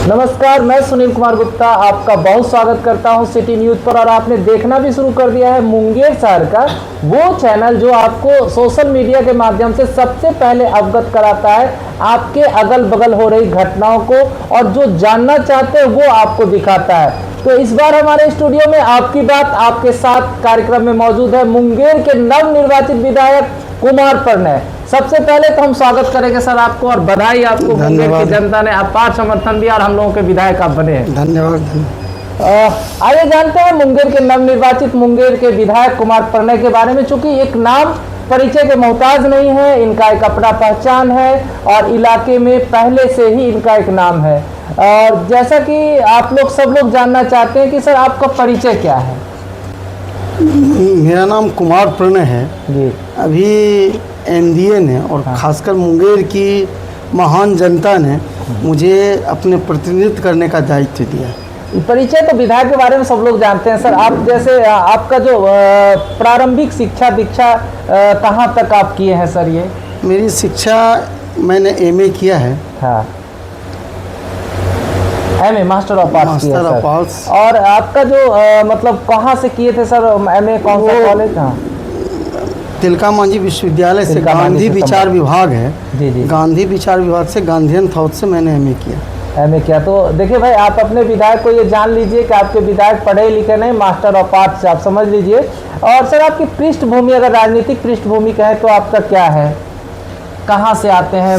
नमस्कार, मैं सुनील कुमार गुप्ता आपका बहुत स्वागत करता हूं सिटी न्यूज़ पर। और आपने देखना भी शुरू कर दिया है मुंगेर शहर का वो चैनल जो आपको सोशल मीडिया के माध्यम से सबसे पहले अवगत कराता है आपके अगल बगल हो रही घटनाओं को, और जो जानना चाहते हैं वो आपको दिखाता है। तो इस बार हमारे स्टूडियो में आपकी बात आपके साथ कार्यक्रम में मौजूद है मुंगेर के नवनिर्वाचित विधायक कुमार प्रणय। सबसे पहले तो हम स्वागत करेंगे सर आपको, और बधाई आपको। मुंगेर की जनता ने अपार समर्थन दिया और हम लोगों के विधायक आप बने हैं। धन्यवाद। आइए जानते हैं मुंगेर के नवनिर्वाचित मुंगेर के विधायक कुमार प्रणय के बारे में। चूंकि एक नाम परिचय के मोहताज नहीं है, इनका एक अपना पहचान है और इलाके में पहले से ही इनका एक नाम है। और जैसा कि आप लोग सब लोग जानना चाहते हैं कि सर आपका परिचय क्या है। मेरा नाम कुमार प्रणय है जी। अभी एनडीए ने और खासकर मुंगेर की महान जनता ने मुझे अपने प्रतिनिधित्व करने का दायित्व दिया। परिचय तो विधायक के बारे में सब लोग जानते हैं सर। आप जैसे आपका जो प्रारंभिक शिक्षा दीक्षा कहाँ तक आप किए हैं सर? ये मेरी शिक्षा मैंने एमए किया है। हाँ, एमए मास्टर ऑफ आर्ट्स। और आपका जो मतलब कहाँ से किए थे सर एमए? कौन सा कॉलेज? हाँ, तिलका मांझी विश्वविद्यालय से गांधी विचार विभाग है। जी जी। गांधी विचार विभाग से गांधीयन थॉट से मैंने एमए किया। एमए किया। तो देखिए भाई, आप अपने विधायक को ये जान लीजिए कि आपके विधायक पढ़े लिखे नहीं, मास्टर ऑफ आर्ट्स से, आप समझ लीजिए। और सर आपकी पृष्ठभूमि, अगर राजनीतिक पृष्ठभूमि कहें तो आपका क्या है, कहाँ से आते हैं?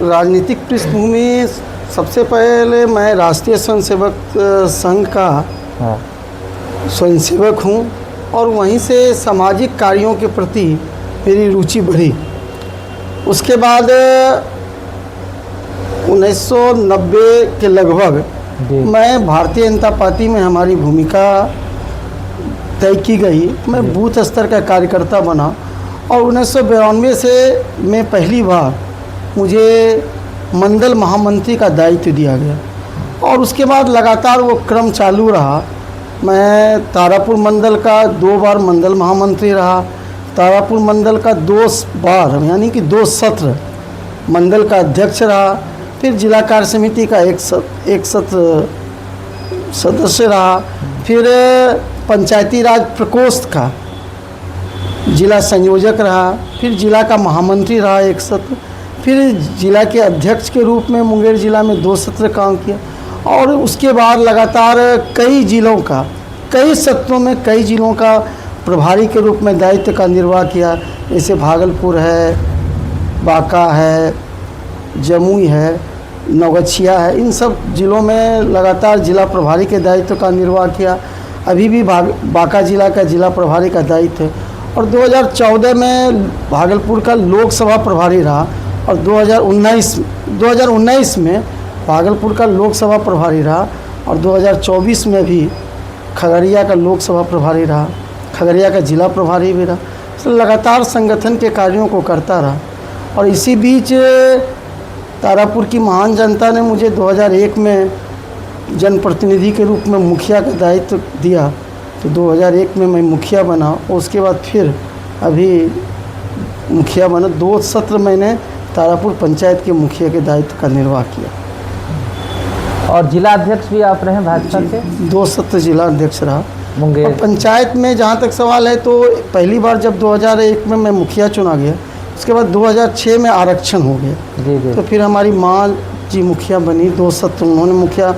राजनीतिक पृष्ठभूमि, सबसे पहले मैं राष्ट्रीय स्वयंसेवक संघ का स्वयंसेवक हूँ और वहीं से सामाजिक कार्यों के प्रति मेरी रुचि बढ़ी। उसके बाद 1990 के लगभग मैं भारतीय जनता पार्टी में हमारी भूमिका तय की गई। मैं बूथ स्तर का कार्यकर्ता बना और 1992 से मैं पहली बार मुझे मंडल महामंत्री का दायित्व दिया गया और उसके बाद लगातार वो क्रम चालू रहा। मैं तारापुर मंडल का 2 बार मंडल महामंत्री रहा, तारापुर मंडल का 2 बार यानी कि 2 सत्र मंडल का अध्यक्ष रहा, फिर जिला कार्य समिति का एक सत्र सदस्य रहा, फिर पंचायती राज प्रकोष्ठ का जिला संयोजक रहा, फिर जिला का महामंत्री रहा 1 सत्र, फिर जिला के अध्यक्ष के रूप में मुंगेर जिला में 2 सत्र काम किया। और उसके बाद लगातार कई सत्रों में कई जिलों का प्रभारी के रूप में दायित्व का निर्वाह किया। जैसे भागलपुर है, बांका है, जमुई है, नौगछिया है, इन सब जिलों में लगातार जिला प्रभारी के दायित्व का निर्वाह किया। अभी भी बांका जिला का जिला प्रभारी का दायित्व है। और 2014 में भागलपुर का लोकसभा प्रभारी रहा और 2019 में भागलपुर का लोकसभा प्रभारी रहा और 2024 में भी खगड़िया का लोकसभा प्रभारी रहा, खगड़िया का जिला प्रभारी भी रहा। तो लगातार संगठन के कार्यों को करता रहा। और इसी बीच तारापुर की महान जनता ने मुझे 2001 में जनप्रतिनिधि के रूप में मुखिया का दायित्व दिया, तो 2001 में मैं मुखिया बना और उसके बाद फिर अभी मुखिया बना। 2 सत्र मैंने तारापुर पंचायत के मुखिया के दायित्व का निर्वाह किया। और जिला अध्यक्ष भी आप रहे भाजपा के? 2 सत्र जिला अध्यक्ष रहा मुंगेर। और पंचायत में जहाँ तक सवाल है तो पहली बार जब 2001 में मैं मुखिया चुना गया, उसके बाद 2006 में आरक्षण हो गया। जी जी। तो फिर हमारी माँ जी मुखिया बनी, 2 सत्र उन्होंने मुखिया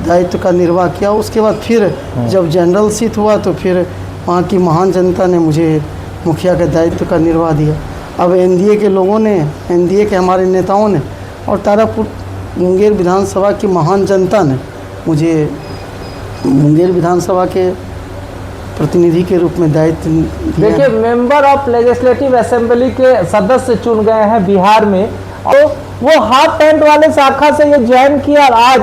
दायित्व का निर्वाह किया। उसके बाद फिर जब जनरल सीट हुआ तो फिर वहाँ की महान जनता ने मुझे मुखिया के दायित्व का निर्वाह दिया। अब एनडीए के लोगों ने, एनडीए के हमारे नेताओं ने और तारापुर मुंगेर विधानसभा की महान जनता ने मुझे मुंगेर विधानसभा के प्रतिनिधि के रूप में दायित्व दिया। देखिए, मेंबर ऑफ लेजिस्लेटिव असेंबली के सदस्य चुन गए हैं बिहार में, और वो हाफ टेंट वाले शाखा से ये ज्वाइन किया और आज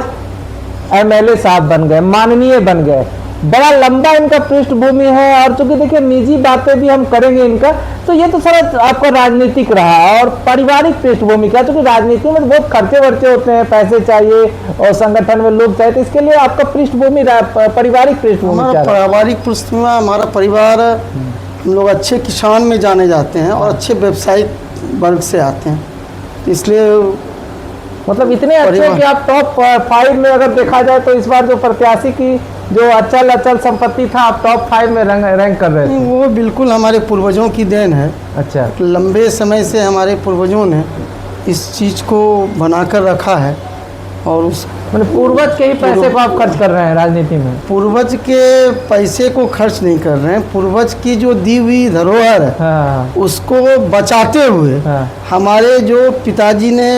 एमएलए साहब बन गए, माननीय बन गए। बड़ा लंबा इनका पृष्ठभूमि है। और चूंकि देखिए निजी बातें भी हम करेंगे इनका, तो ये तो सर आपका राजनीतिक रहा। और पारिवारिक पृष्ठभूमि क्या, चूंकि राजनीति में बहुत खर्चे वर्चे होते हैं, पैसे चाहिए और संगठन में लोग चाहिए, तो इसके लिए आपका पृष्ठभूमि पारिवारिक पृष्ठभूमि क्या? पारिवारिक पृष्ठभूमि, हमारा परिवार, हम लोग अच्छे किसान में जाने जाते हैं और अच्छे व्यवसायिक वर्ग से आते हैं, इसलिए मतलब इतने अच्छे कि आप टॉप 5 में अगर देखा जाए तो इस बार जो प्रत्याशी की जो अचल संपत्ति था आप टॉप 5 में रैंक कर रहे थे। वो बिल्कुल हमारे पूर्वजों की देन है। अच्छा, लंबे समय से हमारे पूर्वजों ने इस चीज़ को बनाकर रखा है और उस मतलब पूर्वज के ही पैसे को आप खर्च कर रहे हैं राजनीति में। पूर्वज के पैसे को खर्च नहीं कर रहे हैं, पूर्वज की जो दी हुई धरोहर है हाँ, उसको बचाते हुए हाँ, हमारे जो पिताजी ने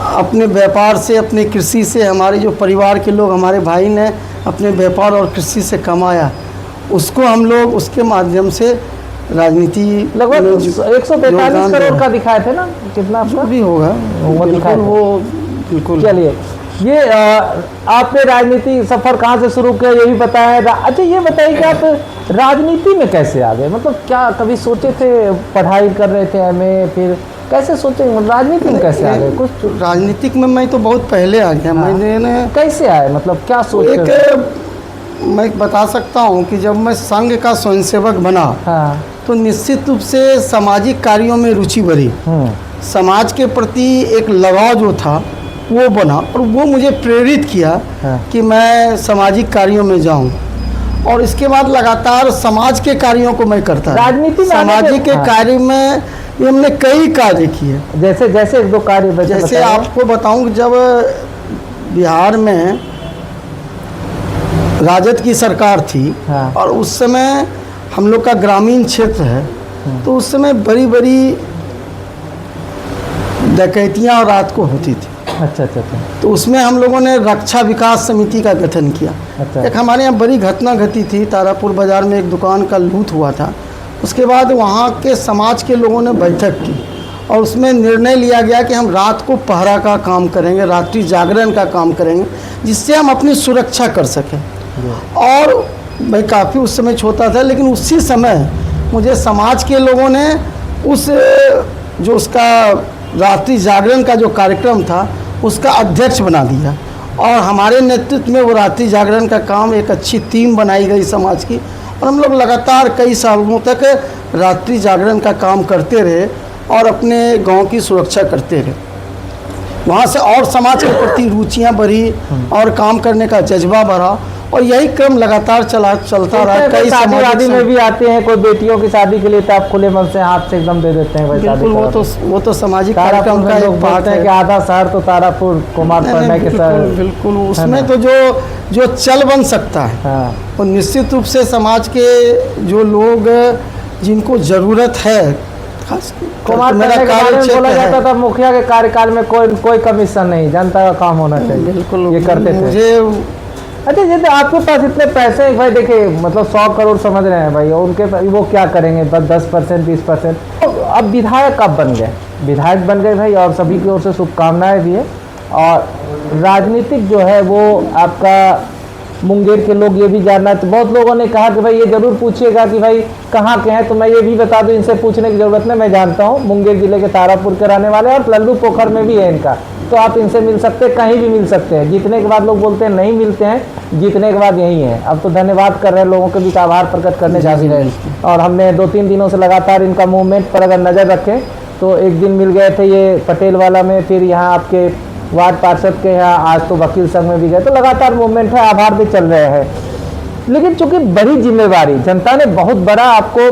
अपने व्यापार से, अपने कृषि से, हमारे जो परिवार के लोग, हमारे भाई ने अपने व्यापार और कृषि से कमाया, उसको हम लोग उसके माध्यम से राजनीति लगभग 143 करोड़ का दिखाए थे ना, कितना जो भी होगा वो दिखाया था। वो बिल्कुल। चलिए, ये आपने राजनीति सफर कहाँ से शुरू किया ये भी बताया। अच्छा, ये बताइए कि आप राजनीति में कैसे आ गए? मतलब क्या कभी सोचे थे, पढ़ाई कर रहे थे एमए, फिर कैसे सोचे राजनीति में कैसे आ गए? कुछ राजनीतिक में मैं तो बहुत पहले आ गया। हाँ। मैंने कैसे आए, मतलब क्या सोचे? मैं बता सकता हूँ कि जब मैं संघ का स्वयंसेवक बना हाँ, तो निश्चित रूप से सामाजिक कार्यों में रुचि बढ़ी, समाज के प्रति एक लगाव जो था वो बना और वो मुझे प्रेरित किया हाँ, कि मैं सामाजिक कार्यों में जाऊं। और इसके बाद लगातार समाज के कार्यों को मैं करता राजनीति में सामाजिक के हाँ, कार्य में ये हमने कई कार्य किए। जैसे जैसे एक दो कार्य जैसे आपको बताऊं कि जब बिहार में राजद की सरकार थी हाँ, और उस समय हम लोग का ग्रामीण क्षेत्र है, तो उस समय बड़ी बड़ी डकैतियाँ और रात को होती थी। अच्छा अच्छा अच्छा, तो उसमें हम लोगों ने रक्षा विकास समिति का गठन किया। अच्छा, एक हमारे यहाँ बड़ी घटना घटी थी, तारापुर बाज़ार में एक दुकान का लूट हुआ था। उसके बाद वहाँ के समाज के लोगों ने बैठक की और उसमें निर्णय लिया गया कि हम रात को पहरा का काम करेंगे, रात्रि जागरण का काम करेंगे, जिससे हम अपनी सुरक्षा कर सकें। और मैं काफ़ी उस समय छोटा था, लेकिन उसी समय मुझे समाज के लोगों ने उस जो उसका रात्रि जागरण का जो कार्यक्रम था उसका अध्यक्ष बना दिया और हमारे नेतृत्व में वो रात्रि जागरण का काम, एक अच्छी टीम बनाई गई समाज की और हम लोग लगातार कई सालों तक रात्रि जागरण का काम करते रहे और अपने गांव की सुरक्षा करते रहे। वहाँ से और समाज के प्रति रुचियाँ बढ़ी और काम करने का जज्बा बढ़ा और यही क्रम लगातार चलता रहा। कई शादी में भी आते हैं, कोई बेटियों की शादी के लिए तो आप खुले मन से हाथ से एकदम दे देते हैं भाई। बिल्कुल, वो तो सामाजिक कार्यक्रम का एक पार्ट है कि आधा शहर तो तारापुर कुमार पढ़ने के शहर। बिल्कुल, उसमें तो जो चल बन सकता है हाँ, और निश्चित रूप से समाज के जो लोग जिनको ज़रूरत है, खास कुमार पढ़ने के बारे में बोला जाता था मुखिया के कार्यकाल में कोई कमीशन नहीं, जनता का काम होना चाहिए। बिल्कुल, ये करते थे। मुझे अच्छा, जैसे आपके पास इतने पैसे हैं भाई, देखिए मतलब 100 करोड़ समझ रहे हैं भाई, और उनके वो क्या करेंगे? 10% 20%। तो अब विधायक कब बन गए? विधायक बन गए भाई, और सभी की ओर से शुभकामनाएं भी है। और राजनीतिक जो है वो आपका मुंगेर के लोग ये भी जानना, तो बहुत लोगों ने कहा कि भाई ये ज़रूर पूछिएगा कि भाई कहाँ के हैं, तो मैं ये भी बता दूं, इनसे पूछने की ज़रूरत नहीं, मैं जानता हूँ मुंगेर ज़िले के तारापुर के रहने वाले और लल्लू पोखर में भी है इनका, तो आप इनसे मिल सकते हैं, कहीं भी मिल सकते हैं। जीतने के बाद लोग बोलते हैं नहीं मिलते हैं, जीतने के बाद यही है। अब तो धन्यवाद कर रहे हैं, लोगों के बीच आभार प्रकट करने जा रहे हैं। और हमने 2-3 दिनों से लगातार इनका मूवमेंट पर अगर नज़र रखें तो एक दिन मिल गए थे ये पटेल वाला में, फिर यहाँ आपके वार्ड पार्षद के यहाँ, आज तो वकील संघ में भी गए, तो लगातार मूवमेंट है, आभार भी चल रहे हैं। लेकिन चूंकि बड़ी जिम्मेवारी, जनता ने बहुत बड़ा आपको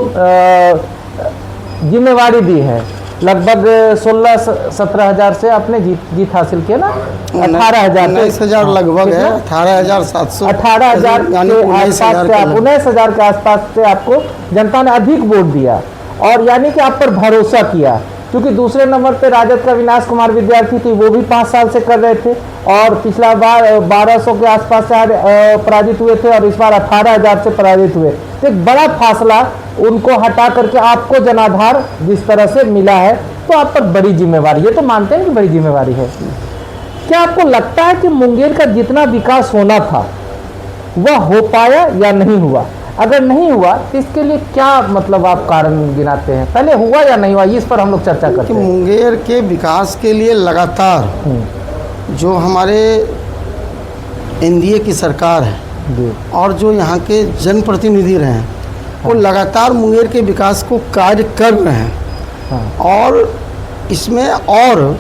जिम्मेवारी दी है, लगभग 16-17 हज़ार से आपने जीत हासिल किया ना, 18,000 19,000 लगभग है, 18,700 18,000 के आसपास से, 19,000 के आसपास से आपको जनता ने अधिक वोट दिया और यानी कि आप पर भरोसा किया। क्योंकि दूसरे नंबर पे राजद का विनाश कुमार विद्यार्थी थी, वो भी 5 साल से कर रहे थे और पिछला बार 1200 के आसपास से पराजित हुए थे और इस बार 18,000 से पराजित हुए। तो एक बड़ा फासला उनको हटा करके आपको जनाधार जिस तरह से मिला है, तो आप पर बड़ी जिम्मेवारी, ये तो मानते हैं कि बड़ी जिम्मेवारी है। क्या आपको लगता है कि मुंगेर का जितना विकास होना था वह हो पाया या नहीं हुआ? अगर नहीं हुआ तो इसके लिए क्या मतलब आप कारण गिनाते हैं? पहले हुआ या नहीं हुआ, इस पर हम लोग चर्चा करते हैं। मुंगेर के विकास के लिए लगातार जो हमारे एनडीए की सरकार है और जो यहाँ के जनप्रतिनिधि रहे हैं, वो लगातार मुंगेर के विकास को कार्य कर रहे हैं। और इसमें और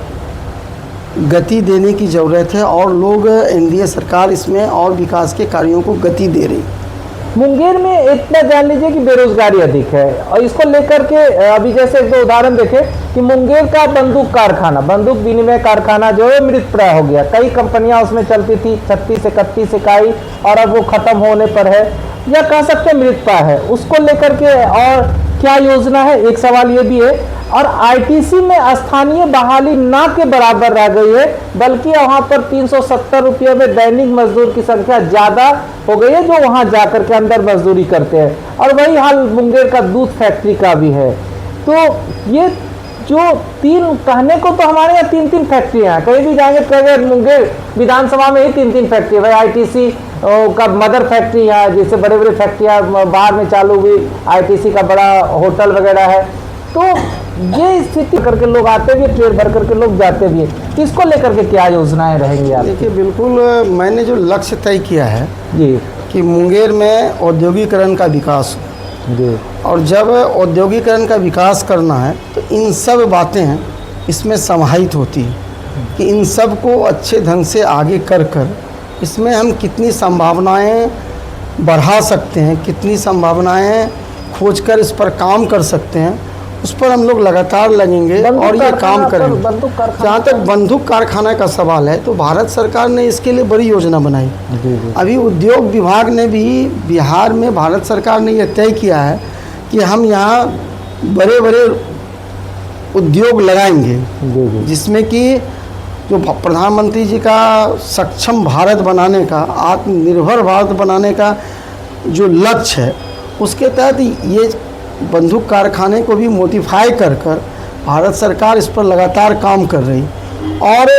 गति देने की ज़रूरत है और लोग एनडीए सरकार इसमें और विकास के कार्यों को गति दे रही। मुंगेर में इतना जान लीजिए कि बेरोजगारी अधिक है और इसको लेकर के अभी जैसे एक दो उदाहरण देखें कि मुंगेर का बंदूक कारखाना, बंदूक विनिमय कारखाना जो है मृत प्राय हो गया। कई कंपनियां उसमें चलती थी, 36 31 इकाई, और अब वो खत्म होने पर है या कह सकते हैं मृत प्राय है। उसको लेकर के और क्या योजना है, एक सवाल ये भी है। और आईटीसी में स्थानीय बहाली ना के बराबर रह गई है, बल्कि वहां पर 370 रुपये में दैनिक मजदूर की संख्या ज्यादा हो गई है जो वहां जाकर के अंदर मजदूरी करते हैं। और वही हाल मुंगेर का दूध फैक्ट्री का भी है। तो ये जो तीन, कहने को तो हमारे यहाँ 3 फैक्ट्रियां हैं, कहीं भी जाएंगे तो मुंगेर विधानसभा में ही 3 फैक्ट्री है। भाई आईटीसी का मदर फैक्ट्री है, जिससे बड़े बड़े फैक्ट्रियाँ बाहर में चालू हुई, आईटीसी का बड़ा होटल वगैरह है। तो ये स्थिति करके लोग आते भी, ट्रेन भर करके लोग जाते भी हैं। इसको लेकर के क्या योजनाएं रहेंगी आप? देखिए, बिल्कुल मैंने जो लक्ष्य तय किया है जी कि मुंगेर में औद्योगिकरण का विकास हो जी, और जब औद्योगिकरण का विकास करना है तो इन सब बातें इसमें समाहित होती हैं कि इन सब को अच्छे ढंग से आगे कर इसमें हम कितनी संभावनाएं बढ़ा सकते हैं, कितनी संभावनाएं खोजकर इस पर काम कर सकते हैं, उस पर हम लोग लगातार लगेंगे और ये काम करेंगे। जहाँ तक बंदूक कारखाना का सवाल है तो भारत सरकार ने इसके लिए बड़ी योजना बनाई। अभी उद्योग विभाग ने भी बिहार में भारत सरकार ने यह तय किया है कि हम यहाँ बड़े बड़े उद्योग लगाएंगे, जिसमें कि जो प्रधानमंत्री जी का सक्षम भारत बनाने का, आत्मनिर्भर भारत बनाने का जो लक्ष्य है, उसके तहत ये बंदूक कारखाने को भी मोडिफाई कर भारत सरकार इस पर लगातार काम कर रही। और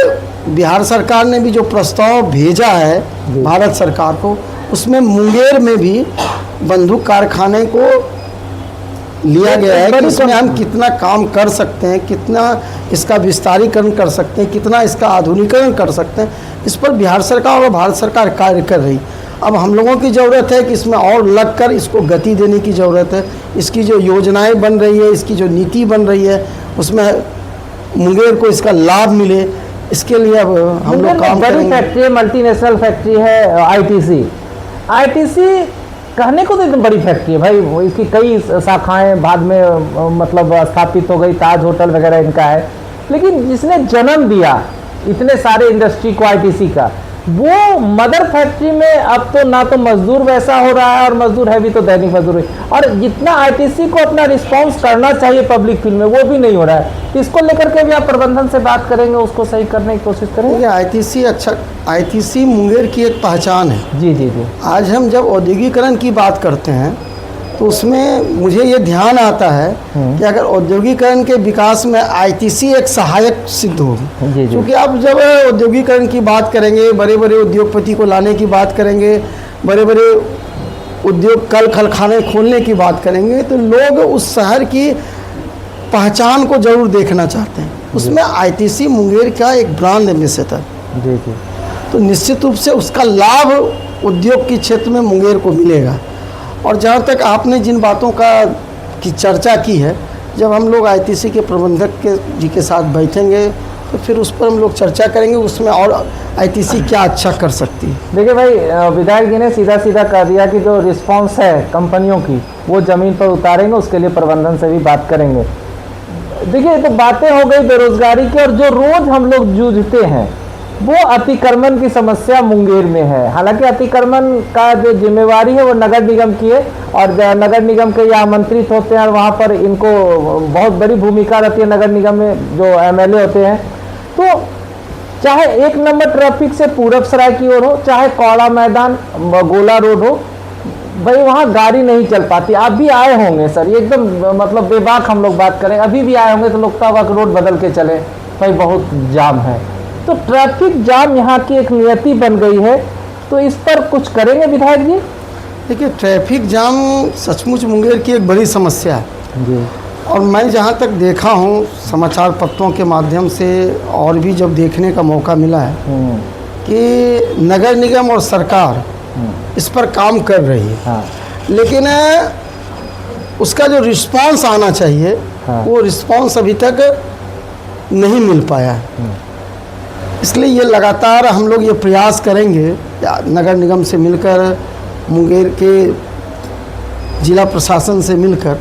बिहार सरकार ने भी जो प्रस्ताव भेजा है भारत सरकार को, उसमें मुंगेर में भी बंदूक कारखाने को लिया गया है कि इसमें हम कितना काम कर सकते हैं, कितना इसका विस्तारीकरण कर सकते हैं, कितना इसका आधुनिकीकरण कर सकते हैं। इस पर बिहार सरकार और भारत सरकार कार्य कर रही। अब हम लोगों की ज़रूरत है कि इसमें और लगकर इसको गति देने की ज़रूरत है। इसकी जो योजनाएं बन रही है, इसकी जो नीति बन रही है, उसमें मुंगेर को इसका लाभ मिले, इसके लिए अब हम लोग काम करेंगे। बड़ी फैक्ट्री है, मल्टीनेशनल फैक्ट्री है आईटीसी कहने को तो एकदम बड़ी फैक्ट्री है भाई। इसकी कई शाखाएं बाद में मतलब स्थापित हो गई, ताज होटल वगैरह इनका है। लेकिन जिसने जन्म दिया इतने सारे इंडस्ट्री को, आईटीसी का, वो मदर फैक्ट्री में अब तो ना तो मजदूर वैसा हो रहा है, और मजदूर है भी तो दैनिक मजदूर है। और जितना आईटीसी को अपना रिस्पांस करना चाहिए पब्लिक फील्ड में, वो भी नहीं हो रहा है। इसको लेकर के भी आप प्रबंधन से बात करेंगे, उसको सही करने की कोशिश करेंगे। आईटीसी मुंगेर की एक पहचान है। जी जी जी। आज हम जब औद्योगिकरण की बात करते हैं तो उसमें मुझे ये ध्यान आता है कि अगर औद्योगिकरण के विकास में आईटीसी एक सहायक सिद्ध होगी। क्योंकि अब जब औद्योगिकरण की बात करेंगे, बड़े बड़े उद्योगपति को लाने की बात करेंगे, बड़े बड़े उद्योग कल कारखाने खोलने की बात करेंगे, तो लोग उस शहर की पहचान को जरूर देखना चाहते हैं। उसमें आईटीसी मुंगेर का एक ब्रांड एम्बेसडर, तो निश्चित रूप से उसका लाभ उद्योग के क्षेत्र में मुंगेर को मिलेगा। और जहाँ तक आपने जिन बातों की चर्चा की है, जब हम लोग आईटीसी के प्रबंधक जी के साथ बैठेंगे तो फिर उस पर हम लोग चर्चा करेंगे, उसमें और आईटीसी क्या अच्छा कर सकती है। देखिए भाई, विधायक जी ने सीधा सीधा कह दिया कि जो रिस्पांस है कंपनियों की वो ज़मीन पर उतारेंगे, उसके लिए प्रबंधन से भी बात करेंगे। देखिए, तो बातें हो गई बेरोजगारी की, और जो रोज़ हम लोग जूझते हैं वो अतिक्रमण की समस्या मुंगेर में है। हालांकि अतिक्रमण का जो जिम्मेवारी है वो नगर निगम की है, और नगर निगम के ये आमंत्रित होते हैं और वहाँ पर इनको बहुत बड़ी भूमिका रहती है नगर निगम में जो एमएलए होते हैं। तो चाहे 1 नंबर ट्रैफिक से पूरब सराय की ओर हो, चाहे कौड़ा मैदान गोला रोड हो, भाई वहाँ गाड़ी नहीं चल पाती। आप भी आए होंगे सर, ये एकदम मतलब बेबाक हम लोग बात करें, अभी भी आए होंगे तो लगता होगा कि रोड बदल के चले, भाई बहुत जाम है। तो ट्रैफिक जाम यहाँ की एक नियति बन गई है, तो इस पर कुछ करेंगे विधायक जी? देखिए, ट्रैफिक जाम सचमुच मुंगेर की एक बड़ी समस्या है जी। और मैं जहाँ तक देखा हूँ समाचार पत्रों के माध्यम से, और भी जब देखने का मौका मिला है कि नगर निगम और सरकार इस पर काम कर रही है। हाँ। लेकिन उसका जो रिस्पांस आना चाहिए, हाँ, वो रिस्पांस अभी तक नहीं मिल पाया है। इसलिए ये लगातार हम लोग ये प्रयास करेंगे नगर निगम से मिलकर, मुंगेर के जिला प्रशासन से मिलकर,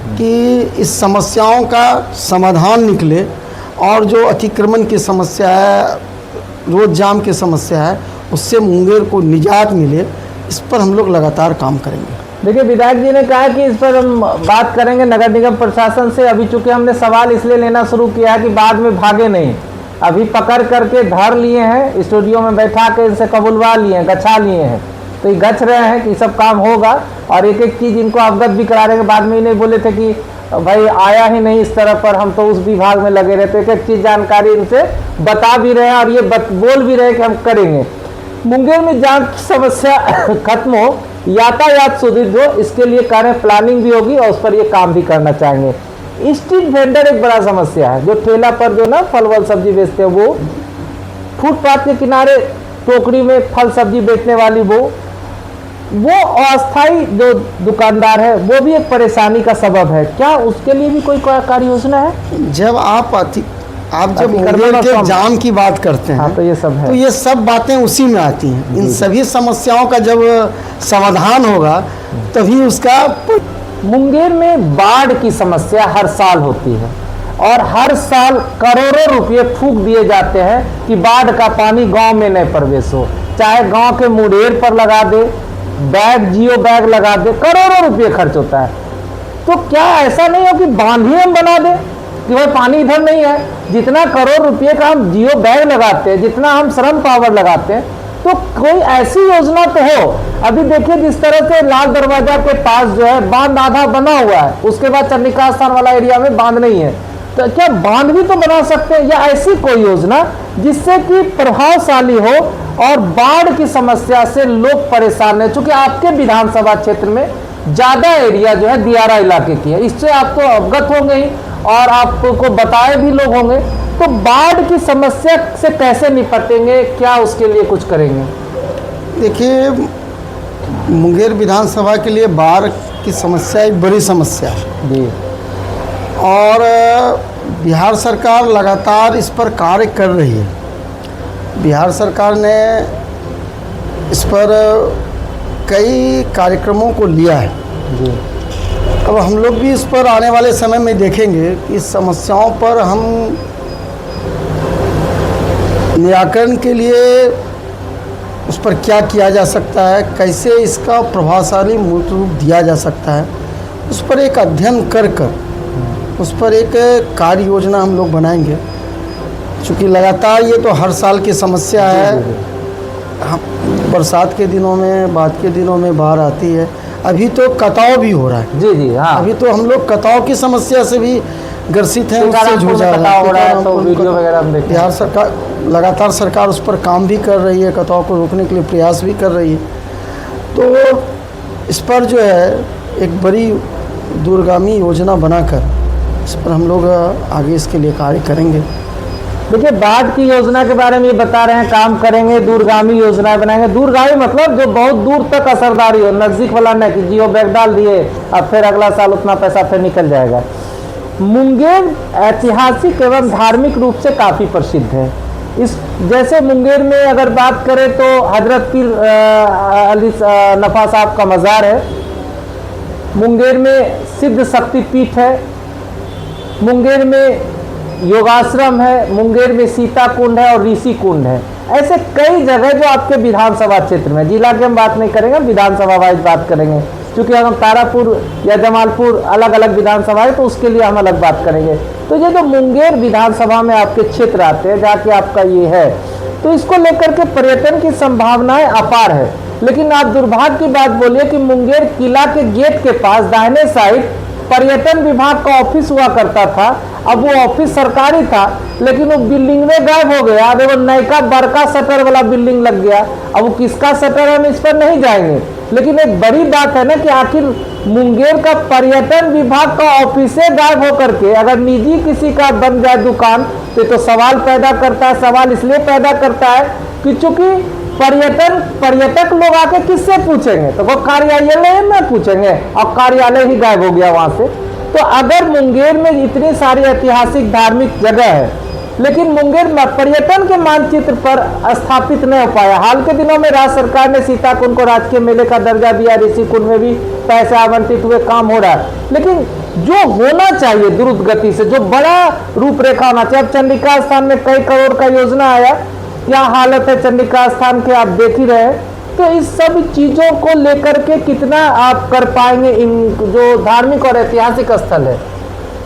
कि इस समस्याओं का समाधान निकले और जो अतिक्रमण की समस्या है, रोड जाम की समस्या है, उससे मुंगेर को निजात मिले। इस पर हम लोग लगातार काम करेंगे। देखिए, विधायक जी ने कहा कि इस पर हम बात करेंगे नगर निगम प्रशासन से। अभी चूंकि हमने सवाल इसलिए लेना शुरू किया कि बाद में भागे नहीं, अभी पकड़ करके धर लिए हैं, स्टूडियो में बैठा के इनसे कबुलवा लिए हैं, गछा लिए हैं, तो ये गछ रहे हैं कि सब काम होगा और एक एक चीज़ इनको अवगत भी करा रहे हैं। बाद में इन्हें बोले थे कि भाई आया ही नहीं इस तरह पर, हम तो उस विभाग में लगे रहते, एक एक चीज़ जानकारी इनसे बता भी रहे हैं और ये बोल भी रहे हैं कि हम करेंगे। मुंगेर में जाम की समस्या खत्म हो, यातायात सुदृढ़ हो, इसके लिए कार्य प्लानिंग भी होगी और उस पर ये काम भी करना चाहेंगे। स्ट्रीट वेंडर एक बड़ा समस्या है, जो ठेला पर जो ना फल वल सब्जी बेचते हैं, वो फुटपाथ के किनारे टोकरी में फल सब्जी बेचने वाली वो अस्थायी जो दुकानदार है, वो भी एक परेशानी का सबब है। क्या उसके लिए भी कोई कार्य योजना है? जब जब मुंगेर के जाम की बात करते हैं, हाँ, तो ये सब है, तो ये सब बातें उसी में आती हैं। इन सभी समस्याओं का जब समाधान होगा तभी उसका। मुंगेर में बाढ़ की समस्या हर साल होती है और हर साल करोड़ों रुपए फूंक दिए जाते हैं कि बाढ़ का पानी गांव में न प्रवेश हो। चाहे गांव के मुडेर पर लगा दे, जियो बैग लगा दे, करोड़ों रुपए खर्च होता है। तो क्या ऐसा नहीं हो कि बांध ही हम बना दे कि भाई पानी इधर नहीं है? जितना करोड़ रुपए का हम जियो बैग लगाते हैं, जितना हम श्रम पावर लगाते हैं, तो कोई ऐसी योजना तो हो। अभी देखिए, जिस तरह से लाल दरवाजा के पास जो है बांध आधा बना हुआ है, उसके बाद चंडिका स्थान वाला एरिया में बांध नहीं है, तो क्या बांध भी तो बना सकते हैं? या ऐसी कोई योजना जिससे कि प्रभावशाली हो और बाढ़ की समस्या से लोग परेशान है। चूंकि आपके विधानसभा क्षेत्र में ज्यादा एरिया जो है दियारा इलाके की है, इससे आप तो अवगत होंगे ही और आपको बताए भी लोग होंगे। तो बाढ़ की समस्या से कैसे निपटेंगे, क्या उसके लिए कुछ करेंगे? देखिए, मुंगेर विधानसभा के लिए बाढ़ की समस्या एक बड़ी समस्या है जी, और बिहार सरकार लगातार इस पर कार्य कर रही है। बिहार सरकार ने इस पर कई कार्यक्रमों को लिया है जी। अब हम लोग भी इस पर आने वाले समय में देखेंगे कि इस समस्याओं पर हम निराकरण के लिए उस पर क्या किया जा सकता है, कैसे इसका प्रभावशाली मूर्त रूप दिया जा सकता है, उस पर एक अध्ययन कर उस पर एक कार्य योजना हम लोग बनाएंगे। चूँकि लगातार ये तो हर साल की समस्या है, बरसात के दिनों में, बाद के दिनों में बाढ़ आती है। अभी तो कटाव भी हो रहा है। जी जी, हाँ, अभी तो हम लोग कटाव की समस्या से भी ग्रसित हैं, उससे जूझ रहा है। तो वीडियो वगैरह हम देखते हैं। बिहार सरकार लगातार उस पर काम भी कर रही है, कटाव को रोकने के लिए प्रयास भी कर रही है। तो इस पर जो है एक बड़ी दूरगामी योजना बनाकर इस पर हम लोग आगे इसके लिए कार्य करेंगे। देखिए, बाढ़ की योजना के बारे में ये बता रहे हैं, काम करेंगे, दूरगामी योजना बनाएंगे। दूरगामी मतलब जो बहुत दूर तक असरदारी हो, नज़दीक वाला नहीं कि जियो बैग डाल दिए अब फिर अगला साल उतना पैसा फिर निकल जाएगा। मुंगेर ऐतिहासिक एवं धार्मिक रूप से काफ़ी प्रसिद्ध है। इस जैसे मुंगेर में अगर बात करें तो हजरत पीर अली नफा साहब का मज़ार है, मुंगेर में सिद्ध शक्ति पीठ है, मुंगेर में योगाश्रम है, मुंगेर में सीता कुंड है और ऋषि कुंड है। ऐसे कई जगह जो आपके विधानसभा क्षेत्र में, जिला की हम बात नहीं करेंगे, विधानसभा वाइज बात करेंगे, क्योंकि हम तारापुर या जमालपुर अलग अलग विधानसभा है तो उसके लिए हम अलग बात करेंगे। तो ये जो मुंगेर विधानसभा में आपके क्षेत्र आते हैं, जाके आपका ये है, तो इसको लेकर के पर्यटन की संभावनाएं अपार है। लेकिन आप दुर्भाग्य की बात बोलिए कि मुंगेर किला के गेट के पास दाहिने साइड पर्यटन विभाग का ऑफिस हुआ करता था। अब वो ऑफिस सरकारी था, लेकिन वो बिल्डिंग में गायब हो गया। अब वो नयका बड़का शटर वाला बिल्डिंग लग गया। अब वो किसका शटर है, हम इस पर नहीं जाएंगे। लेकिन एक बड़ी बात है ना कि आखिर मुंगेर का पर्यटन विभाग का ऑफिस गायब होकर के अगर निजी किसी का बन जाए दुकान, तो सवाल पैदा करता है। सवाल इसलिए पैदा करता है कि चूंकि पर्यटक लोग आके किससे पूछेंगे, तो वो कार्यालय में पूछेंगे और कार्यालय ही गायब हो गया वहां से। तो अगर मुंगेर में इतनी सारी ऐतिहासिक धार्मिक जगह है, लेकिन मुंगेर पर्यटन के मानचित्र पर स्थापित नहीं हो पाया। हाल के दिनों में राज्य सरकार ने सीताकुंड को राजकीय मेले का दर्जा दिया, ऋषिकुंड में भी पैसे आवंटित हुए, काम हो रहा है, लेकिन जो होना चाहिए द्रुत गति से, जो बड़ा रूपरेखा होना चाहिए। अब चंडिका स्थान में कई करोड़ का योजना आया, क्या हालत है चंडिका स्थान के आप देख ही रहे हैं। तो इस सब चीजों को लेकर के कितना आप कर पाएंगे इन जो धार्मिक और ऐतिहासिक स्थल है।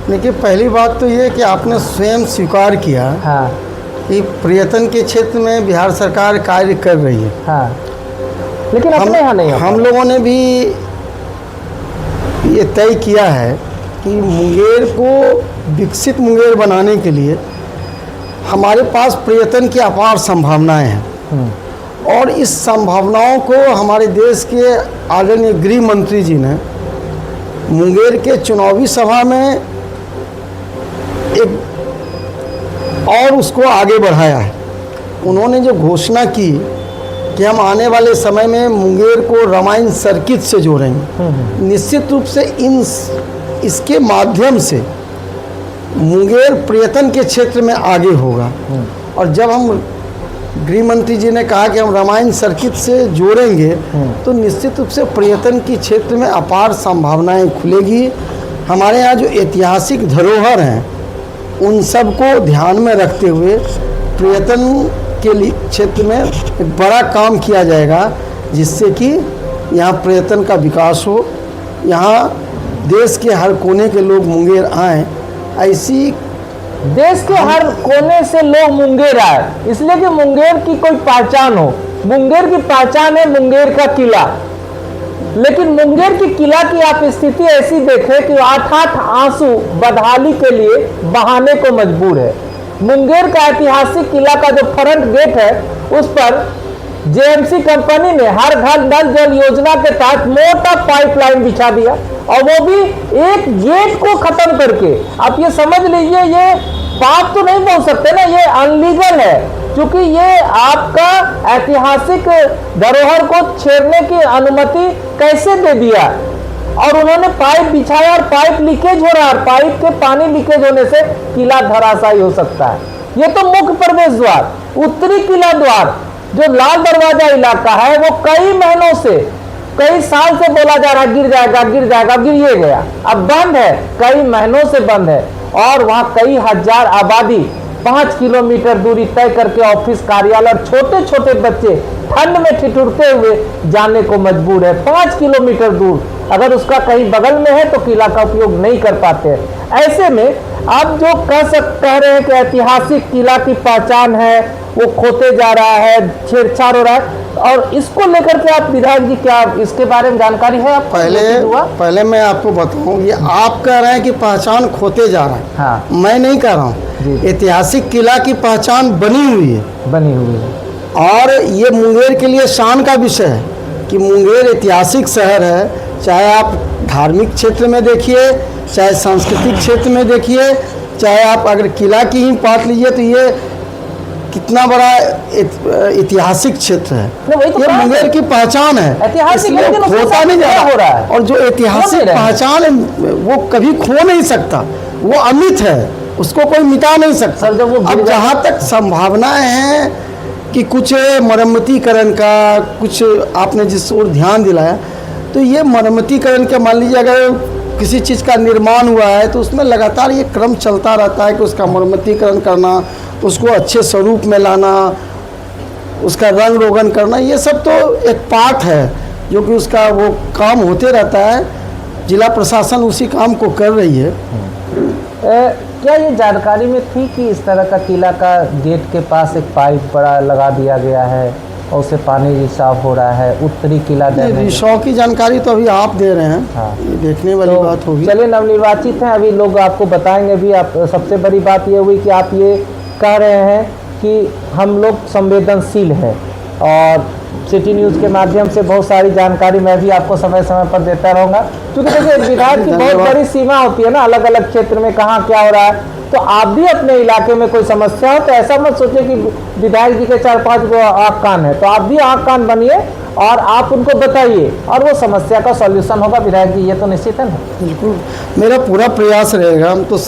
देखिए, पहली बात तो ये कि आपने स्वयं स्वीकार किया हाँ कि पर्यटन के क्षेत्र में बिहार सरकार कार्य कर रही है। हाँ, लेकिन अपने यहाँ नहीं हम लोगों ने भी ये तय किया है कि मुंगेर को विकसित मुंगेर बनाने के लिए हमारे पास पर्यटन की अपार संभावनाएं हैं, और इस संभावनाओं को हमारे देश के आदरणीय गृह मंत्री जी ने मुंगेर के चुनावी सभा में एक और उसको आगे बढ़ाया है। उन्होंने जो घोषणा की कि हम आने वाले समय में मुंगेर को रामायण सर्किट से जोड़ेंगे, निश्चित रूप से इसके माध्यम से मुंगेर पर्यटन के क्षेत्र में आगे होगा। और जब हम गृह मंत्री जी ने कहा कि हम रामायण सर्किट से जोड़ेंगे, तो निश्चित रूप से पर्यटन के क्षेत्र में अपार संभावनाएं खुलेगी। हमारे यहाँ जो ऐतिहासिक धरोहर हैं उन सब को ध्यान में रखते हुए पर्यटन के लिए क्षेत्र में एक बड़ा काम किया जाएगा, जिससे कि यहाँ पर्यटन का विकास हो, यहाँ देश के हर कोने के लोग मुंगेर आएँ। ऐसी देश के हर कोने से लोग मुंगेर आए, इसलिए कि मुंगेर की कोई पहचान हो। मुंगेर की पहचान है मुंगेर का किला, लेकिन मुंगेर की किला की आप स्थिति ऐसी देखें कि 8-8 आंसू बदहाली के लिए बहाने को मजबूर है। मुंगेर का ऐतिहासिक किला का जो फ्रंट गेट है उस पर जेएमसी कंपनी ने हर घर नल जल योजना के तहत मोटा पाइपलाइन बिछा दिया, और वो भी एक गेट को खत्म करके। आप ये समझ लीजिए, ये पाप तो नहीं बोल सकते ना, ये अनलीगल है, क्योंकि ये आपका ऐतिहासिक धरोहर को छेड़ने की अनुमति कैसे दे दिया। और उन्होंने पाइप बिछाया और पाइप लीकेज हो रहा है, पाइप के पानी लीकेज होने से किला धराशायी हो सकता है। ये तो मुख्य प्रवेश द्वार, उत्तरी किला द्वार जो लाल दरवाजा इलाका है, वो कई महीनों से, कई साल से बोला जा रहा है गिर जाएगा गिर जाएगा, गिर ये गया, अब बंद है, कई महीनों से बंद है। और वहाँ कई हजार आबादी 5 किलोमीटर दूरी तय करके ऑफिस कार्यालय और छोटे छोटे बच्चे ठंड में ठिठुरते हुए जाने को मजबूर है। 5 किलोमीटर दूर, अगर उसका कहीं बगल में है तो किला का उपयोग नहीं कर पाते। ऐसे में आप जो कह रहे हैं कि ऐतिहासिक किला की पहचान है वो खोते जा रहा है, छेड़छाड़ हो रहा है, और इसको लेकर के आप विधायक जी क्या इसके बारे में जानकारी है आपको? पहले मैं आपको बताऊं, ये आप कह रहे हैं कि पहचान खोते जा रहा है। हाँ। मैं नहीं कह रहा हूँ, ऐतिहासिक किला की पहचान बनी हुई है। और ये मुंगेर के लिए शान का विषय है कि मुंगेर ऐतिहासिक शहर है। चाहे आप धार्मिक क्षेत्र में देखिए, चाहे सांस्कृतिक क्षेत्र में देखिए, चाहे आप अगर किला की ही बात लीजिए, तो ये कितना बड़ा ऐतिहासिक क्षेत्र है। ये मुंगेर की पहचान है, इसलिए खोता नहीं जा रहा है। और जो ऐतिहासिक पहचान है वो कभी खो नहीं सकता, वो अमित है, उसको कोई मिटा नहीं सकता। अब जहाँ तक संभावनाएं हैं कि कुछ मरम्मतीकरण का, कुछ आपने जिस ओर ध्यान दिलाया, तो ये मरम्मतीकरण के, मान लीजिए अगर किसी चीज़ का निर्माण हुआ है तो उसमें लगातार ये क्रम चलता रहता है कि उसका मरम्मतीकरण करना, उसको अच्छे स्वरूप में लाना, उसका रंग रोगन करना, ये सब तो एक पार्ट है जो कि उसका वो काम होते रहता है। जिला प्रशासन उसी काम को कर रही है। क्या ये जानकारी में थी कि इस तरह का किला का गेट के पास एक पाइप बड़ा लगा दिया गया है और उससे पानी रिसाव हो रहा है? उत्तरी किला रिसाव की जानकारी तो अभी आप दे रहे हैं। हाँ। ये देखने वाली तो बात होगी। चलिए, नवनिर्वाचित हैं, अभी लोग आपको बताएंगे भी। आप सबसे बड़ी बात ये हुई कि आप ये कह रहे हैं कि हम लोग संवेदनशील हैं, और सिटी न्यूज़ के माध्यम से बहुत सारी जानकारी मैं भी आपको समय समय पर देता रहूँगा, क्योंकि देखिए विधायक की बहुत बड़ी सीमा होती है ना, अलग अलग क्षेत्र में कहाँ क्या हो रहा है। तो आप भी अपने इलाके में कोई समस्या हो तो ऐसा मत सोचिए कि विधायक जी के 4-5 गो आँख कान है, तो आप भी आँख कान बनिए और आप उनको बताइए और वो समस्या का सॉल्यूशन होगा। विधायक जी, ये तो निश्चित है ना? बिल्कुल, मेरा पूरा प्रयास रहेगा। हम तो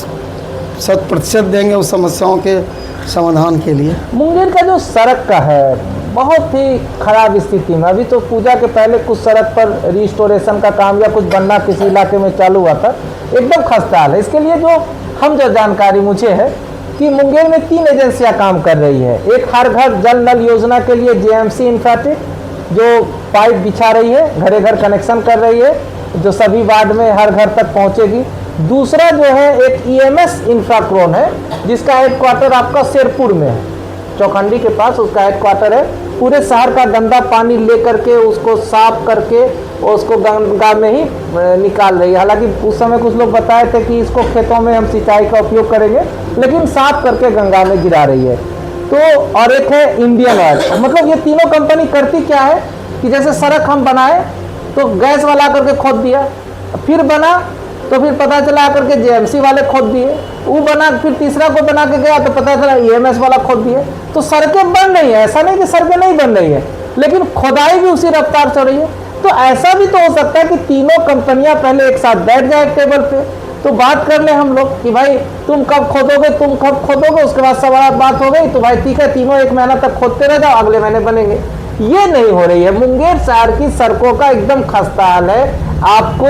100% देंगे उस समस्याओं के समाधान के लिए। मुंगेर का जो सड़क का है बहुत ही खराब स्थिति में, अभी तो पूजा के पहले कुछ सड़क पर रिस्टोरेशन का काम या कुछ बनना किसी इलाके में चालू हुआ था, एकदम खस्ता हाल है। इसके लिए जो जानकारी मुझे है कि मुंगेर में 3 एजेंसियां काम कर रही है। एक हर घर जल नल योजना के लिए जेएमसी इंफ्राटेक जो पाइप बिछा रही है, घरे घर कनेक्शन कर रही है, जो सभी वार्ड में हर घर तक पहुंचेगी। दूसरा जो है एक ईएमएस इंफ्राक्रोन है जिसका हेडक्वार्टर आपका शेरपुर में है, चौखंडी के पास उसका हेडक्वार्टर है। पूरे शहर का गंदा पानी लेकर के उसको साफ करके उसको गंगा में ही निकाल रही है। हालांकि उस समय कुछ लोग बताए थे कि इसको खेतों में हम सिंचाई का उपयोग करेंगे, लेकिन साफ करके गंगा में गिरा रही है। तो और एक है इंडियन ऑयल। मतलब ये तीनों कंपनी करती क्या है कि जैसे सड़क हम बनाए तो गैस वाला करके खोद दिया, फिर बना तो फिर पता चला करके जेएमसी वाले खोद दिए, वो बना फिर तीसरा को बना के गया तो पता चला ईएमएस वाला खोद दिए। तो सड़कें बन रही है, ऐसा नहीं कि सड़कें नहीं बन रही है, लेकिन खोदाई भी उसी रफ्तार से हो रही है। तो ऐसा भी तो हो सकता है कि तीनों कंपनियां पहले एक साथ बैठ जाए टेबल पे, तो बात कर ले हम लोग कि भाई तुम कब खोदोगे, उसके बाद सवाल बात हो गई तो भाई ठीक है तीनों 1 महीना तक खोदते रह जाओ, अगले महीने बनेंगे। ये नहीं हो रही है। मुंगेर शहर की सड़कों का एकदम खस्ता हाल है। आपको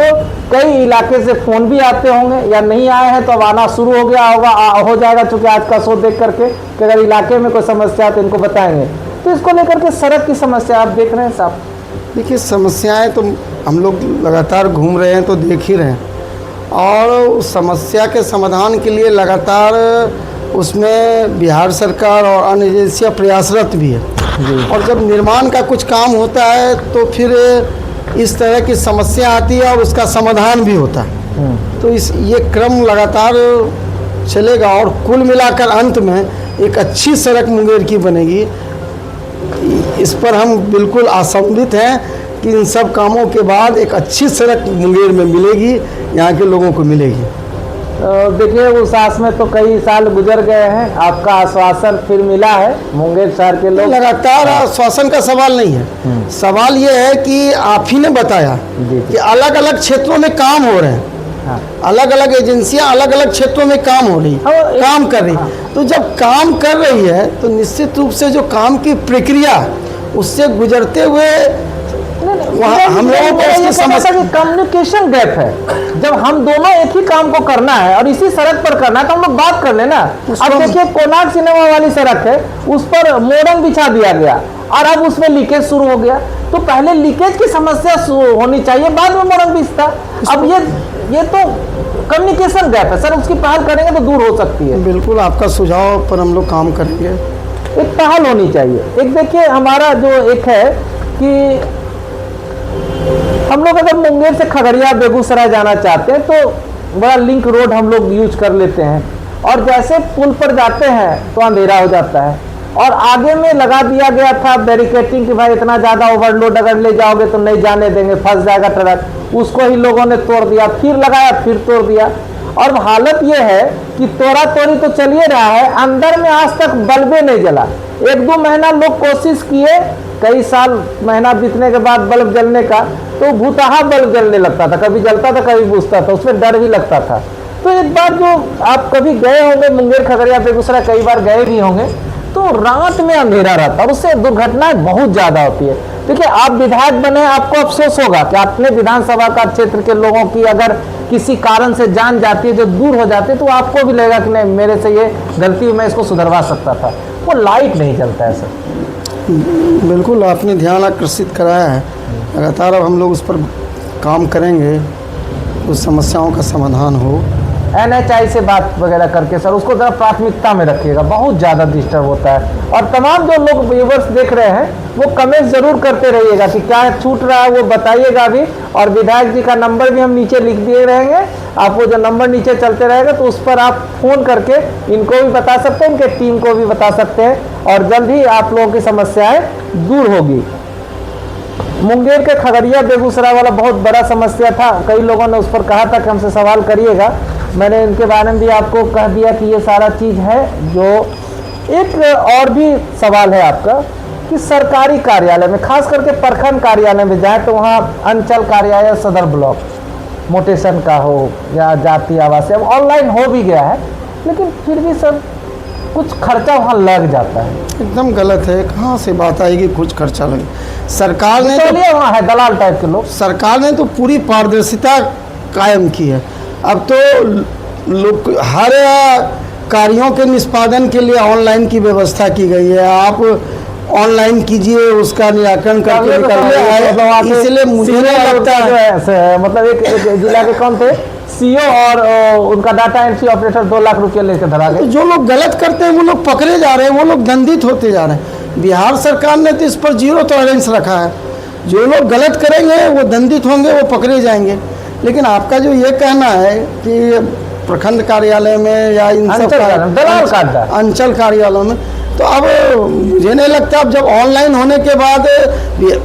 कई इलाके से फोन भी आते होंगे या नहीं आए हैं तो अब आना शुरू हो गया होगा, हो जाएगा, चूंकि आज का शो देख करके कि अगर इलाके में कोई समस्या है तो इनको बताएंगे। तो इसको लेकर के सड़क की समस्या आप देख रहे हैं साहब? देखिए समस्याएं तो हम लोग लगातार घूम रहे हैं तो देख ही रहे हैं, और उस समस्या के समाधान के लिए लगातार उसमें बिहार सरकार और अन्य एजेंसियाँ प्रयासरत भी है। और जब निर्माण का कुछ काम होता है तो फिर इस तरह की समस्या आती है और उसका समाधान भी होता है। तो ये क्रम लगातार चलेगा और कुल मिलाकर अंत में एक अच्छी सड़क मुंगेर की बनेगी। इस पर हम बिल्कुल आशान्वित हैं कि इन सब कामों के बाद एक अच्छी सड़क मुंगेर में मिलेगी, यहाँ के लोगों को मिलेगी। देखिए उस आस में तो कई साल गुजर गए हैं, आपका आश्वासन फिर मिला है मुंगेर शहर के लोग? लगातार आश्वासन का सवाल नहीं है, सवाल ये है कि आप ही ने बताया कि अलग अलग क्षेत्रों में काम हो रहे हैं। हाँ। अलग अलग एजेंसियां अलग अलग क्षेत्रों में काम हो रही काम कर रही। तो जब काम कर रही है तो निश्चित रूप से जो काम की प्रक्रिया उससे गुजरते हुए हम लोगों को इसकी समस्या की कम्युनिकेशन गैप है। जब हम दोनों एक ही काम को करना है और इसी सड़क पर करना है तो हम लोग बात कर लेना। अब देखिए कोणार्क सिनेमा वाली सड़क है, उस पर मोरंग बिछा दिया गया और अब उसमें लीकेज शुरू हो गया। तो पहले लीकेज की समस्या होनी चाहिए, बाद में मोरंग बिछता। अब ये तो कम्युनिकेशन गैप है सर, उसकी पहल करेंगे तो दूर हो सकती है। बिल्कुल आपका सुझाव पर हम लोग काम करेंगे, एक पहल होनी चाहिए। एक देखिए हमारा जो एक है कि हम लोग अगर मुंगेर से खगड़िया बेगूसराय जाना चाहते हैं तो बड़ा लिंक रोड हम लोग यूज कर लेते हैं, और जैसे पुल पर जाते हैं तो अंधेरा हो जाता है और आगे में लगा दिया गया था बैरिकेटिंग कि भाई इतना ज़्यादा ओवरलोड अगर ले जाओगे तो नहीं जाने देंगे, फंस जाएगा ट्रक। उसको ही लोगों ने तोड़ दिया, फिर लगाया, फिर तोड़ दिया। और हालत ये है कि तोड़ा तोड़ी तो चलिए रहा है, अंदर में आज तक बल्बे नहीं जला। 1-2 महीना लोग कोशिश किए, कई साल महीना बीतने के बाद बल्ब जलने का, तो भूतहा बल्ब जलने लगता था, कभी जलता था कभी बुझता था, उसमें डर भी लगता था। तो एक बार जो आप कभी गए होंगे मुंगेर खगड़िया बेगूसराय, कई बार गए भी होंगे, तो रात में अंधेरा रहता है, उससे दुर्घटनाएं बहुत ज़्यादा होती है। देखिए आप विधायक बने, आपको अफसोस होगा कि अपने विधानसभा का क्षेत्र के लोगों की अगर किसी कारण से जान जाती है, जो दूर हो जाती है, तो आपको भी लगेगा कि नहीं मेरे से ये गलती हुई, मैं इसको सुधरवा सकता था। वो लाइट नहीं जलता है सर। बिल्कुल आपने ध्यान आकर्षित कराया है, लगातार अब हम लोग उस पर काम करेंगे, उस समस्याओं का समाधान हो। NHI से बात वगैरह करके सर उसको ज़रा प्राथमिकता में रखिएगा, बहुत ज़्यादा डिस्टर्ब होता है। और तमाम जो लोग व्यूवर्स देख रहे हैं वो कमेंट ज़रूर करते रहिएगा कि क्या छूट रहा है, वो बताइएगा भी। और विधायक जी का नंबर भी हम नीचे लिख दिए रहेंगे, आपको जो नंबर नीचे चलते रहेगा तो उस पर आप फ़ोन करके इनको भी बता सकते हैं, इनके टीम को भी बता सकते हैं, और जल्द ही आप लोगों की समस्याएँ दूर होगी। मुंगेर के खगड़िया बेगूसराय वाला बहुत बड़ा समस्या था, कई लोगों ने उस पर कहा था कि हमसे सवाल करिएगा, मैंने इनके बारे में भी आपको कह दिया कि ये सारा चीज़ है। जो एक और भी सवाल है आपका कि सरकारी कार्यालय में, खास करके प्रखंड कार्यालय में जाए तो वहाँ अंचल कार्यालय, सदर ब्लॉक, मोटेशन का हो या जाति आवास, अब ऑनलाइन हो भी गया है, लेकिन फिर भी सर कुछ खर्चा वहाँ लग जाता है। एकदम गलत है। कहाँ से बात आएगी कुछ खर्चा लगे? सरकार ने तो वहाँ है दलाल टाइप के लोग। सरकार ने तो पूरी पारदर्शिता कायम की है। अब तो लोग हर कार्यों के निष्पादन के लिए ऑनलाइन की व्यवस्था की गई है। आप ऑनलाइन कीजिए, उसका निराकरण करके निकल। इसलिए मुझे नहीं लगता है मतलब एक जिला के कौन थे सीओ और उनका डाटा एंट्री ऑपरेटर 2 लाख रुपया लेकर धरा गए। तो जो लोग गलत करते हैं वो लोग पकड़े जा रहे हैं, वो लोग दंडित होते जा रहे हैं। बिहार सरकार ने तो इस पर 0 टॉलरेंस रखा है। जो लोग गलत करेंगे वो दंडित होंगे, वो पकड़े जाएंगे। लेकिन आपका जो ये कहना है कि प्रखंड कार्यालय में या इन सब अंचल कार्यालयों में, तो अब मुझे नहीं लगता। अब जब ऑनलाइन होने के बाद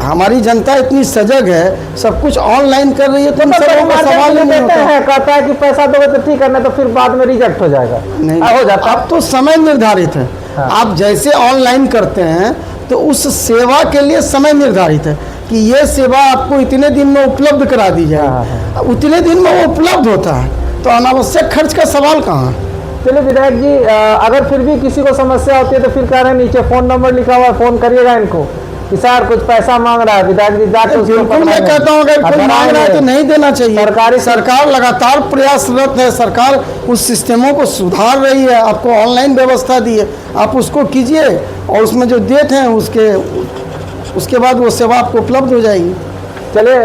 हमारी जनता इतनी सजग है, सब कुछ ऑनलाइन कर रही है, तो सवाल नहीं होता है। कहता है कि पैसा दोगे तो ठीक है, तो फिर बाद में रिजेक्ट हो जाएगा। नहीं हो जाता। अब तो समय निर्धारित है। हाँ। आप जैसे ऑनलाइन करते हैं तो उस सेवा के लिए समय निर्धारित है कि ये सेवा आपको इतने दिन में उपलब्ध करा दी जाए। हाँ। उतने दिन में वो उपलब्ध होता है, तो अनावश्यक खर्च का सवाल कहाँ है? चलिए विधायक जी, अगर फिर भी किसी को समस्या होती है तो फिर कह रहे हैं नीचे फ़ोन नंबर लिखा हुआ है, फ़ोन करिएगा इनको कि सर कुछ पैसा मांग रहा है। विधायक जी जाके बिल्कुल मैं कहता हूँ अगर कोई मांग रहा है तो नहीं देना चाहिए। सरकार लगातार प्रयासरत है, सरकार उस सिस्टमों को सुधार रही है, आपको ऑनलाइन व्यवस्था दी है, आप उसको कीजिए और उसमें जो डेट हैं उसके बाद वो सेवा आपको उपलब्ध हो जाएगी। चलिए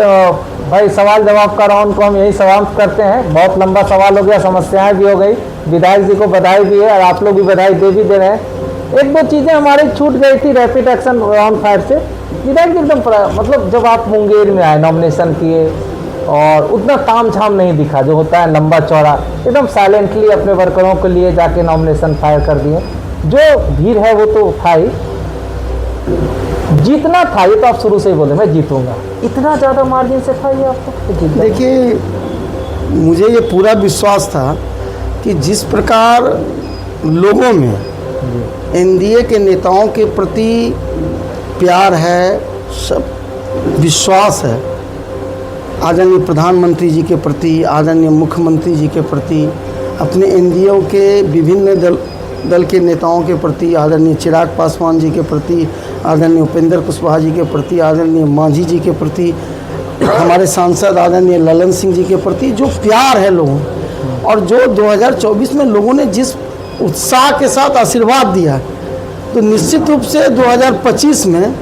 भाई, सवाल जवाब का राउंड को हम यही समाप्त करते हैं। बहुत लंबा सवाल हो गया, समस्याएं भी हो गई, विधायक जी को बधाई भी है और आप लोग भी बधाई दे भी दे रहे हैं। एक दो चीज़ें हमारी छूट गई थी रैपिड एक्शन राउंड 5 से। विधायक जी एकदम मतलब जब आप मुंगेर में आए, नॉमिनेशन किए और उतना ताम झाम नहीं दिखा जो होता है लंबा चौड़ा, एकदम साइलेंटली अपने वर्करों के लिए जाके नॉमिनेशन फाइल कर दिए। जो भीड़ है वो तो था ही, जीतना था ये तो आप शुरू से ही बोले मैं जीतूंगा, इतना ज़्यादा मार्जिन से था ये आपको? देखिए, मुझे ये पूरा विश्वास था कि जिस प्रकार लोगों में एनडीए के नेताओं के प्रति प्यार है, सब विश्वास है, आदरणीय प्रधानमंत्री जी के प्रति, आदरणीय मुख्यमंत्री जी के प्रति, अपने एनडीए के विभिन्न दल के नेताओं के प्रति, आदरणीय चिराग पासवान जी के प्रति, आदरणीय उपेंद्र कुशवाहा जी के प्रति, आदरणीय मांझी जी के प्रति, हमारे सांसद आदरणीय ललन सिंह जी के प्रति जो प्यार है लोगों, और जो 2024 में लोगों ने जिस उत्साह के साथ आशीर्वाद दिया, तो निश्चित रूप से 2025 में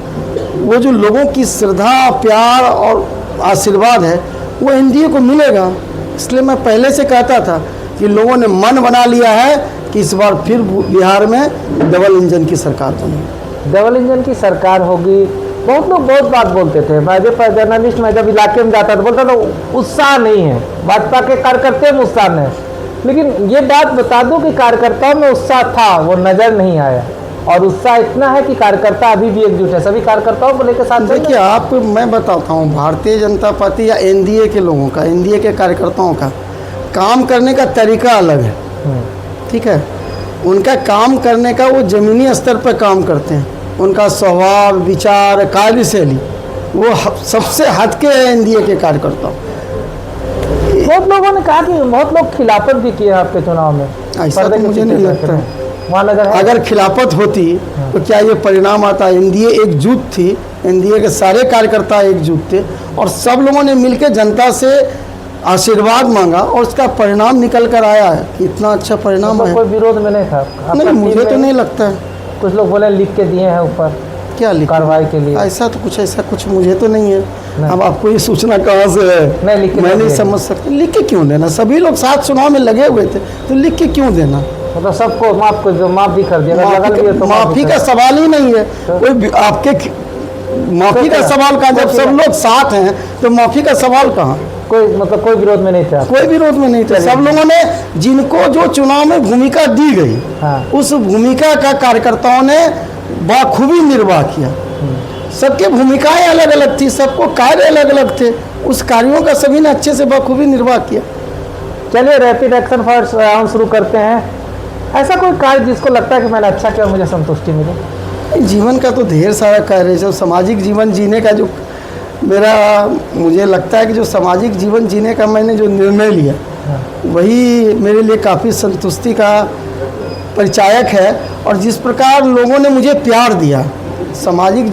वो जो लोगों की श्रद्धा, प्यार और आशीर्वाद है वो एनडीए को मिलेगा। इसलिए मैं पहले से कहता था कि लोगों ने मन बना लिया है कि इस बार फिर बिहार में डबल इंजन की सरकार बनेगी। डबल इंजन की सरकार होगी। बहुत लोग बहुत बात बोलते थे, मैं जब जर्नलिस्ट मैं जब इलाके में जाता था बोलता था उत्साह नहीं है, भाजपा के कार्यकर्ता में उत्साह नहीं, लेकिन ये बात बता दूं कि कार्यकर्ताओं में उत्साह था, वो नज़र नहीं आया, और उत्साह इतना है कि कार्यकर्ता अभी भी एकजुट है, सभी कार्यकर्ताओं को लेकर साथ। देखिए आप, मैं बताता हूँ, भारतीय जनता पार्टी या एनडीए के लोगों का, एनडीए के कार्यकर्ताओं का काम करने का तरीका अलग है, ठीक है। उनका काम करने का, वो ज़मीनी स्तर पर काम करते हैं, उनका स्वभाव, विचार, कार्यशैली वो सबसे हटके है एनडीए के कार्यकर्ता। बहुत लोगों ने कहा कि बहुत लोग खिलाफत भी किए आपके चुनाव में। ऐसा तो मुझे नहीं लगता है। अगर खिलाफत होती तो क्या ये परिणाम आता? एनडीए एकजुट थी, एनडीए के सारे कार्यकर्ता एकजुट थे और सब लोगों ने मिलकर जनता से आशीर्वाद मांगा और उसका परिणाम निकल कर आया है। इतना अच्छा परिणाम है। कोई विरोध में नहीं था? नहीं, मुझे तो नहीं लगता है। कुछ लोग बोले लिख के दिए हैं ऊपर, क्या लिख कार्रवाई के लिए? ऐसा कुछ मुझे तो नहीं है। अब आपको ये सूचना कहाँ से है? मैं नहीं समझ सकता। लिख के क्यों देना? सभी लोग साथ चुनाव में लगे हुए थे, तो लिख के क्यों देना? मतलब सबको माफ भी कर दिया। माफी का सवाल ही नहीं है। कोई आपके माफी का सवाल कहाँ? जब सब लोग साथ हैं तो माफी का सवाल कहाँ? कोई विरोध में नहीं था? कोई विरोध में नहीं था। सब लोगों ने, जिनको जो चुनाव में भूमिका दी गई, उस भूमिका का कार्यकर्ताओं ने बाखूबी निर्वाह किया। सबकी भूमिकाएं अलग अलग थी, सबको कार्य अलग अलग थे, उस कार्यों का सभी ने अच्छे से बाखूबी निर्वाह किया। चलिए रैपिड एक्शन फॉर राउंड शुरू करते हैं। ऐसा कोई कार्य जिसको लगता है कि मैंने अच्छा किया, मुझे संतुष्टि मिली? जीवन का तो ढेर सारा कार्य है। जो सामाजिक जीवन जीने का जो मुझे लगता है कि जो सामाजिक जीवन जीने का मैंने जो निर्णय लिया, वही मेरे लिए काफ़ी संतुष्टि का परिचायक है, और जिस प्रकार लोगों ने मुझे प्यार दिया, सामाजिक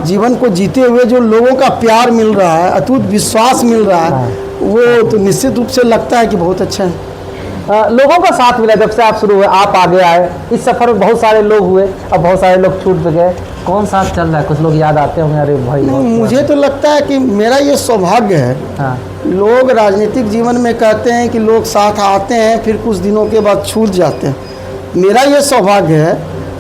जीवन को जीते हुए जो लोगों का प्यार मिल रहा है, अटूट विश्वास मिल रहा है, वो तो निश्चित रूप से लगता है कि बहुत अच्छा है। लोगों का साथ मिला जब से आप शुरू हुए, आप आगे आए, इस सफर में बहुत सारे लोग हुए, अब बहुत सारे लोग छूट भी गए, कौन साथ चल रहा है? कुछ लोग याद आते होंगे, अरे भाई मुझे तो लगता है कि मेरा ये सौभाग्य है। हाँ। लोग राजनीतिक जीवन में कहते हैं कि लोग साथ आते हैं फिर कुछ दिनों के बाद छूट जाते हैं। मेरा ये सौभाग्य है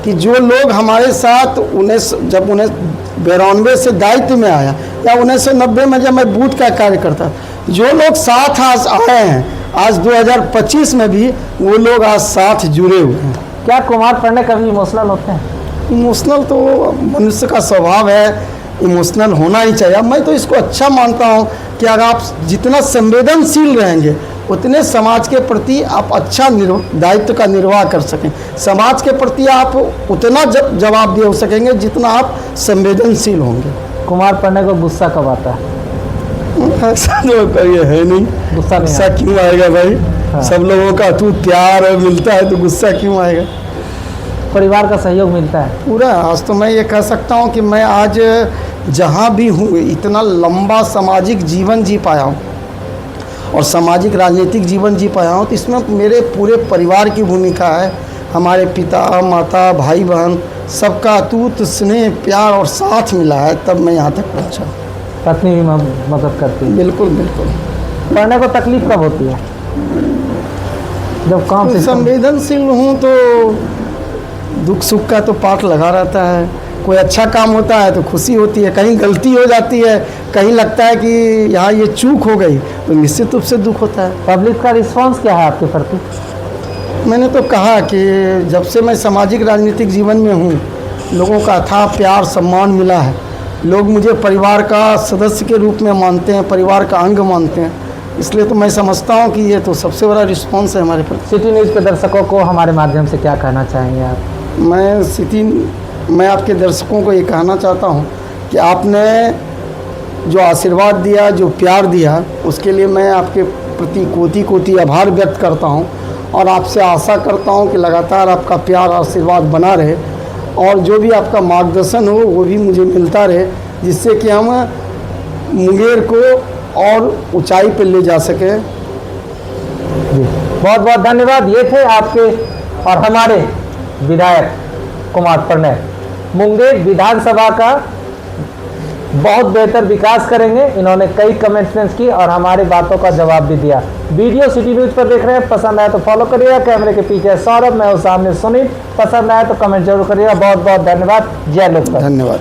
कि जो लोग हमारे साथ 1992 से दायित्व में आया, या 1990 में जब मैं बूथ का कार्य करता, जो लोग साथ आज आए हैं, आज 2025 में भी वो लोग आज साथ जुड़े हुए हैं। क्या कुमार प्रणय कभी इमोशनल होते हैं? इमोशनल तो मनुष्य का स्वभाव है, इमोशनल होना ही चाहिए। मैं तो इसको अच्छा मानता हूँ कि अगर आप जितना संवेदनशील रहेंगे उतने समाज के प्रति आप अच्छा दायित्व का निर्वाह कर सकें। समाज के प्रति आप उतना जवाबदेह हो सकेंगे जितना आप संवेदनशील होंगे। कुमार प्रणय को गुस्सा कब आता है? ऐसा तो करिए है नहीं, गुस्सा क्यों आएगा भाई? हाँ। सब लोगों का तू प्यार मिलता है तो गुस्सा क्यों आएगा? परिवार का सहयोग मिलता है पूरा। आज तो मैं ये कह सकता हूँ कि मैं आज जहाँ भी हूँ इतना लंबा सामाजिक जीवन जी पाया हूँ और सामाजिक राजनीतिक जीवन जी पाया हूँ, तो इसमें मेरे पूरे परिवार की भूमिका है। हमारे पिता, माता, भाई बहन सबका अटूट स्नेह, प्यार और साथ मिला है, तब मैं यहाँ तक पहुँचा। पत्नी भी मदद करती है? बिल्कुल बिल्कुल। पढ़ने को तकलीफ कब होती है? जब काम से संवेदनशील हूँ तो दुख सुख का तो पाठ लगा रहता है। कोई अच्छा काम होता है तो खुशी होती है, कहीं गलती हो जाती है, कहीं लगता है कि यहाँ ये चूक हो गई, तो निश्चित रूप से दुख होता है। पब्लिक का रिस्पांस क्या है आपके प्रति? मैंने तो कहा कि जब से मैं सामाजिक राजनीतिक जीवन में हूँ, लोगों का अथाह प्यार सम्मान मिला है। लोग मुझे परिवार का सदस्य के रूप में मानते हैं, परिवार का अंग मानते हैं, इसलिए तो मैं समझता हूँ कि ये तो सबसे बड़ा रिस्पांस है हमारे प्रति। सिटी न्यूज़ के दर्शकों को हमारे माध्यम से क्या कहना चाहेंगे आप? मैं आपके दर्शकों को ये कहना चाहता हूँ कि आपने जो आशीर्वाद दिया, जो प्यार दिया, उसके लिए मैं आपके प्रति कोटि कोटि आभार व्यक्त करता हूँ और आपसे आशा करता हूँ कि लगातार आपका प्यार आशीर्वाद बना रहे और जो भी आपका मार्गदर्शन हो वो भी मुझे मिलता रहे, जिससे कि हम मुंगेर को और ऊंचाई पर ले जा सकें। बहुत बहुत धन्यवाद। ये थे आपके और हमारे विधायक कुमार प्रणय। मुंगेर विधानसभा का बहुत बेहतर विकास करेंगे, इन्होंने कई कमेंट्स की और हमारी बातों का जवाब भी दिया। वीडियो सिटी न्यूज़ पर देख रहे हैं, पसंद आए तो फॉलो करिएगा। कैमरे के पीछे सौरभ, मैं हूं सामने सुनील। पसंद आए तो कमेंट जरूर करिएगा। बहुत बहुत धन्यवाद। जय लोकतंत्र। धन्यवाद।